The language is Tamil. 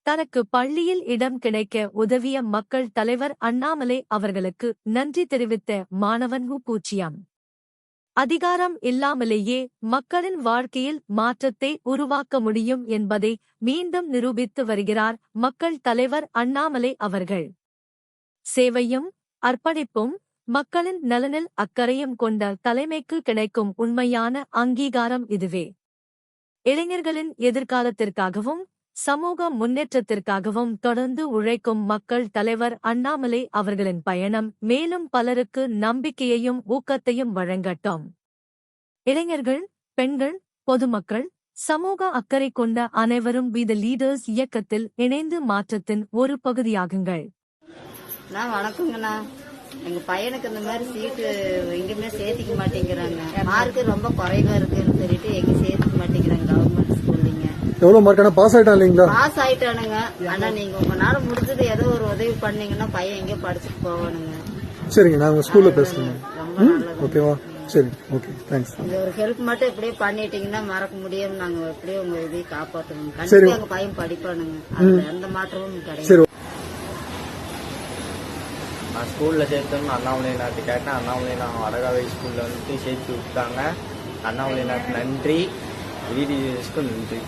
தனக்கு பள்ளியில் இடம் கிடைக்க உதவிய மக்கள் தலைவர் அண்ணாமலை அவர்களுக்கு நன்றி தெரிவித்த மாணவன் பூச்சியம். அதிகாரம் இல்லாமலேயே மக்களின் வாழ்க்கையில் மாற்றத்தை உருவாக்க முடியும் என்பதை மீண்டும் நிரூபித்து வருகிறார் மக்கள் தலைவர் அண்ணாமலை அவர்கள். சேவையும் அர்ப்பணிப்பும் மக்களின் நலனில் அக்கறையும் கொண்ட தலைமைக்கு கிடைக்கும் உண்மையான அங்கீகாரம் இதுவே. இளைஞர்களின் எதிர்காலத்திற்காகவும் சமூக முன்னேற்றத்திற்காகவும் தொடர்ந்து உழைக்கும் மக்கள் தலைவர் அண்ணாமலை அவர்களின் பயணம் மேலும் பலருக்கு நம்பிக்கையையும் ஊக்கத்தையும் வழங்கட்டும். இளைஞர்கள், பெண்கள், பொதுமக்கள், சமூக அக்கறை கொண்ட அனைவரும் பி தி லீடர்ஸ் இயக்கத்தில் இணைந்து மாற்றத்தின் ஒரு பகுதியாகுங்கள். வணக்கங்கண்ணா. எங்க பையனுக்கு இந்த மாதிரி சீட்டு எங்கேயுமே சேர்த்திக்க மாட்டேங்கிறாங்க. மார்க்கு ரொம்ப குறைவா இருக்குன்னு சொல்லிட்டு எங்க சேர்த்துக்க மாட்டேங்கிறாங்க கவர்மெண்ட் ஸ்கூல்லிங்க. எவ்வளவு மார்க்? பாஸ் ஆயிட்டான் இல்லீங்களா? பாஸ் ஆயிட்டானுங்க. ஆனா நீங்க உங்களால முடிஞ்சது ஏதோ ஒரு உதவி பண்ணீங்கன்னா பையன் எங்கேயோ படிச்சுட்டு போவானுங்க. சரிங்க, நான் உங்க ஸ்கூல்ல பேசுறேன். ரொம்ப நல்லது. ஓகேவா? சரி, ஓகே, தேங்க்ஸ். இந்த ஒரு ஹெல்ப் மட்டும் இப்படியே பண்ணிட்டீங்கன்னா மறக்க முடியாம நாங்க எப்படியே உங்க இதை காப்பாற்றணும். கண்டிப்பா எங்க பையன் படிப்பானுங்க. எந்த மாற்றமும் கிடையாது. நான் ஸ்கூலில் சேர்த்தோம்னு அண்ணாமலை நாட்டு கேட்டேன். அண்ணாமலை நான் வடகாவை ஸ்கூலில் வந்துட்டு சேர்த்து விட்டாங்க. அண்ணாமலை நாட்டு நன்றி, விடிடிஎஸ்க்கும் நன்றி.